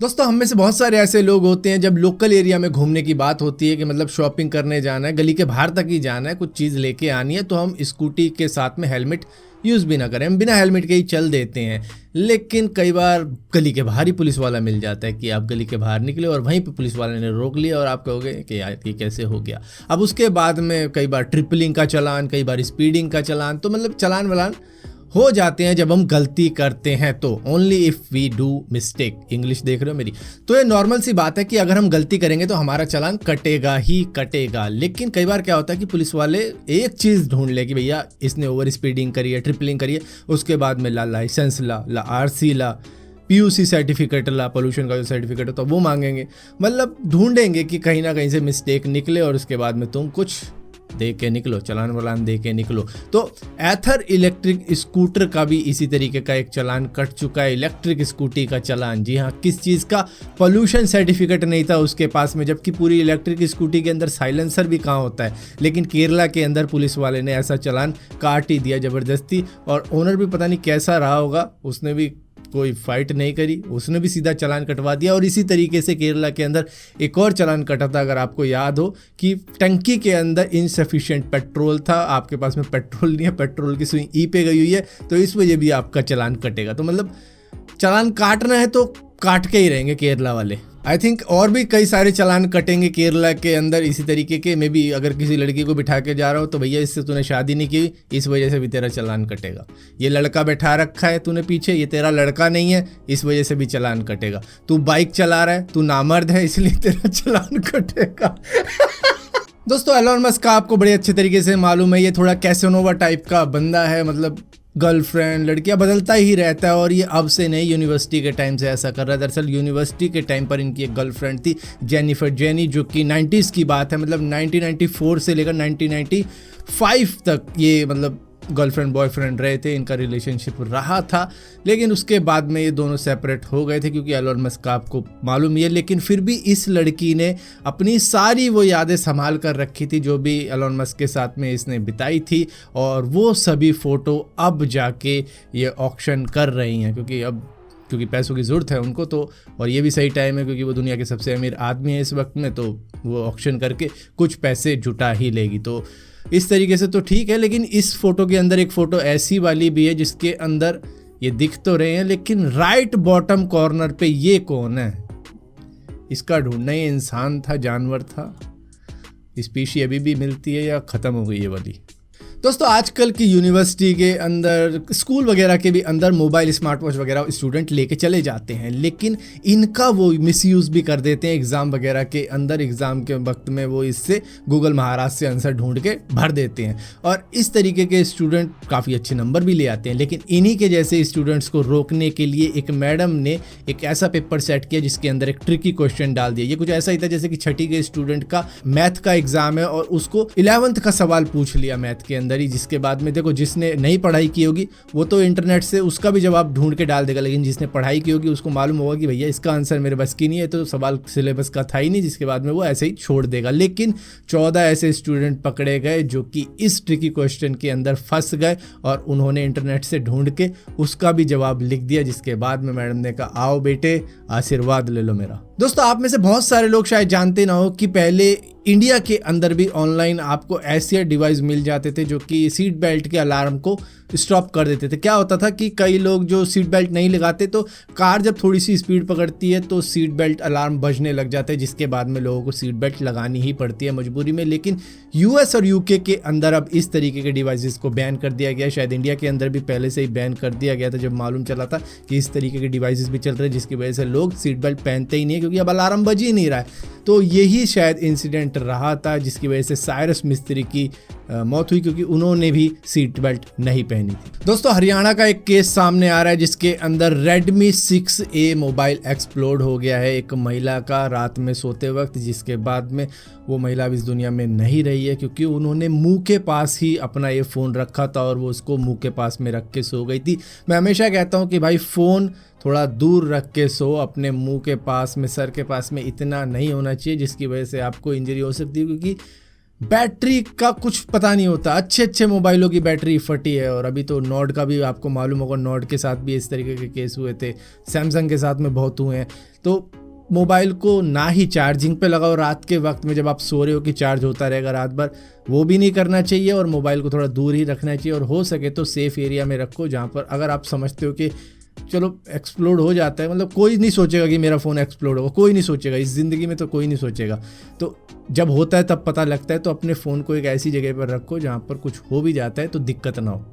दोस्तों हम में से बहुत सारे ऐसे लोग होते हैं, जब लोकल एरिया में घूमने की बात होती है कि मतलब शॉपिंग करने जाना है, गली के बाहर तक ही जाना है, कुछ चीज़ लेके आनी है, तो हम स्कूटी के साथ में हेलमेट यूज़ भी ना करें, हम बिना हेलमेट के ही चल देते हैं। लेकिन कई बार गली के बाहर ही पुलिस वाला मिल जाता है कि आप गली के बाहर निकले और वहीं पे पुलिस वाले ने रोक लिया और आप कहोगे कि यार ये कैसे हो गया। अब उसके बाद में कई बार ट्रिपलिंग का चालान, कई बार स्पीडिंग का चालान, तो मतलब चालान वालान हो जाते हैं जब हम गलती करते हैं। तो only if we do mistake, English देख रहे हो मेरी, तो ये नॉर्मल सी बात है कि अगर हम गलती करेंगे तो हमारा चालान कटेगा ही कटेगा। लेकिन कई बार क्या होता है कि पुलिस वाले एक चीज़ ढूंढ ले कि भैया इसने ओवर स्पीडिंग करी है, ट्रिपलिंग करी है, उसके बाद में ला लाइसेंस ला आरसी ला, पीयूसी सर्टिफिकेट ला, पोल्यूशन का जो सर्टिफिकेट होता है वो मांगेंगे। मतलब ढूंढेंगे कि कहीं ना कहीं से मिस्टेक निकले और उसके बाद में तुम कुछ दे के निकलो, चालान वालान दे के निकलो। तो एथर इलेक्ट्रिक स्कूटर का भी इसी तरीके का एक चालान कट चुका है, इलेक्ट्रिक स्कूटी का चालान। जी हाँ, किस चीज़ का? पोल्यूशन सर्टिफिकेट नहीं था उसके पास में, जबकि पूरी इलेक्ट्रिक स्कूटी के अंदर साइलेंसर भी कहाँ होता है। लेकिन केरला के अंदर पुलिस वाले ने ऐसा चालान काट ही दिया ज़बरदस्ती, और ओनर भी पता नहीं कैसा रहा होगा, उसने भी कोई फाइट नहीं करी, उसने भी सीधा चालान कटवा दिया। और इसी तरीके से केरला के अंदर एक और चालान कटा था, अगर आपको याद हो, कि टंकी के अंदर इनसफिशिएंट पेट्रोल था, आपके पास में पेट्रोल नहीं है, पेट्रोल की सुई ई पे गई हुई है, तो इस वजह भी आपका चालान कटेगा। तो मतलब चालान काटना है तो काट के ही रहेंगे केरला वाले। आई थिंक और भी कई सारे चालान कटेंगे केरला के अंदर इसी तरीके के। मे बी अगर किसी लड़की को बिठा के जा रहा हो तो भैया इससे तूने शादी नहीं की, इस वजह से भी तेरा चालान कटेगा। ये लड़का बैठा रखा है तूने पीछे, ये तेरा लड़का नहीं है, इस वजह से भी चालान कटेगा। तू बाइक चला रहा है, तू नामर्द है, इसलिए तेरा चालान कटेगा। दोस्तों एलोन मस्क का आपको बड़े अच्छे तरीके से मालूम है, ये थोड़ा कैसेनोवा टाइप का बंदा है। मतलब गर्लफ्रेंड लड़कियां बदलता ही रहता है, और ये अब से नहीं, यूनिवर्सिटी के टाइम से ऐसा कर रहा है। दरअसल यूनिवर्सिटी के टाइम पर इनकी एक गर्लफ्रेंड थी, जेनिफर जेनी, जो कि 90s की बात है। मतलब 1994 से लेकर 1995 तक ये मतलब गर्लफ्रेंड बॉयफ्रेंड रहे थे, इनका रिलेशनशिप रहा था। लेकिन उसके बाद में ये दोनों सेपरेट हो गए थे, क्योंकि एलोन मस्क का आपको मालूम ही है। लेकिन फिर भी इस लड़की ने अपनी सारी वो यादें संभाल कर रखी थी जो भी एलोन मस्क के साथ में इसने बिताई थी, और वो सभी फ़ोटो अब जाके ये ऑक्शन कर रही हैं, क्योंकि पैसों की ज़रूरत है उनको। तो और ये भी सही टाइम है क्योंकि वो दुनिया के सबसे अमीर आदमी है इस वक्त में, तो वो ऑक्शन करके कुछ पैसे जुटा ही लेगी। तो इस तरीके से तो ठीक है। लेकिन इस फोटो के अंदर एक फ़ोटो ऐसी वाली भी है जिसके अंदर ये दिख तो रहे हैं, लेकिन राइट बॉटम कॉर्नर पे ये कौन है? इसका ढूंढना ही इंसान था, जानवर था? स्पीशी अभी भी मिलती है या ख़त्म हो गई ये वाली? दोस्तों आजकल की यूनिवर्सिटी के अंदर, स्कूल वगैरह के भी अंदर मोबाइल, स्मार्ट वॉच वगैरह स्टूडेंट लेके चले जाते हैं, लेकिन इनका वो मिसयूज़ भी कर देते हैं एग्ज़ाम वगैरह के अंदर। एग्ज़ाम के वक्त में वो इससे गूगल महाराज से आंसर ढूंढ के भर देते हैं, और इस तरीके के स्टूडेंट काफ़ी अच्छे नंबर भी ले आते हैं। लेकिन इन्हीं के जैसे स्टूडेंट्स को रोकने के लिए एक मैडम ने एक ऐसा पेपर सेट किया जिसके अंदर एक ट्रिकी क्वेश्चन डाल दिया। ये कुछ ऐसा ही था जैसे कि 6ठी के स्टूडेंट का मैथ का एग्ज़ाम है और उसको 11th का सवाल पूछ लिया मैथ के अंदर ही, जिसके बाद में देखो जिसने नहीं पढ़ाई की होगी वो तो इंटरनेट से उसका भी जवाब ढूंढ के डाल देगा, लेकिन जिसने पढ़ाई की होगी उसको मालूम होगा कि भैया इसका आंसर मेरे बस की नहीं है, तो सवाल सिलेबस का था ही नहीं, जिसके बाद में वो ऐसे ही छोड़ देगा। लेकिन 14 ऐसे स्टूडेंट पकड़े गए जो कि इस ट्रिकी क्वेश्चन के अंदर फंस गए, और उन्होंने इंटरनेट से ढूंढ के उसका भी जवाब लिख दिया, जिसके बाद में मैडम ने कहा आओ बेटे आशीर्वाद ले लो मेरा। दोस्तों आप में से बहुत सारे लोग शायद जानते ना हो कि पहले इंडिया के अंदर भी ऑनलाइन आपको ऐसे डिवाइस मिल जाते थे जो कि सीट बेल्ट के अलार्म को स्टॉप कर देते थे। क्या होता था कि कई लोग जो सीट बेल्ट नहीं लगाते, तो कार जब थोड़ी सी स्पीड पकड़ती है तो सीट बेल्ट अलार्म बजने लग जाते हैं, जिसके बाद में लोगों को सीट बेल्ट लगानी ही पड़ती है मजबूरी में। लेकिन यूएस और यूके के अंदर अब इस तरीके के डिवाइसेस को बैन कर दिया गया है। शायद इंडिया के अंदर भी पहले से ही बैन कर दिया गया था, जब मालूम चला था कि इस तरीके के डिवाइसेस भी चल रहे हैं, जिसकी वजह से लोग सीट बेल्ट पहनते ही नहीं है, क्योंकि अब अलार्म बज ही नहीं रहा है। तो यही शायद इंसिडेंट रहा था जिसकी वजह से साइरस मिस्त्री की मौत हुई, क्योंकि उन्होंने भी सीट बेल्ट नहीं पहनी थी। दोस्तों हरियाणा का एक केस सामने आ रहा है जिसके अंदर Redmi 6A मोबाइल एक्सप्लोड हो गया है एक महिला का रात में सोते वक्त, जिसके बाद में वो महिला अब इस दुनिया में नहीं रही है, क्योंकि उन्होंने मुंह के पास ही अपना ये फ़ोन रखा था और वो उसको मुंह के पास में रख के सो गई थी। मैं हमेशा कहता हूँ कि भाई फ़ोन थोड़ा दूर रख के सो, अपने मुंह के पास में, सर के पास में इतना नहीं होना चाहिए जिसकी वजह से आपको इंजरी हो सकती है, क्योंकि बैटरी का कुछ पता नहीं होता, अच्छे अच्छे मोबाइलों की बैटरी फटी है। और अभी तो नॉर्ड का भी आपको मालूम होगा, नॉर्ड के साथ भी इस तरीके के केस हुए थे, सैमसंग के साथ में बहुत हुए हैं। तो मोबाइल को ना ही चार्जिंग पे लगाओ रात के वक्त में, जब आप सो रहे हो कि चार्ज होता रहेगा रात भर, वो भी नहीं करना चाहिए। और मोबाइल को थोड़ा दूर ही रखना चाहिए, और हो सके तो सेफ़ एरिया में रखो, जहाँ पर अगर आप समझते हो कि चलो एक्सप्लोड हो जाता है, मतलब कोई नहीं सोचेगा कि मेरा फ़ोन एक्सप्लोड होगा, कोई नहीं सोचेगा इस ज़िंदगी में, तो कोई नहीं सोचेगा। तो जब होता है तब पता लगता है, तो अपने फ़ोन को एक ऐसी जगह पर रखो जहाँ पर कुछ हो भी जाता है तो दिक्कत ना हो।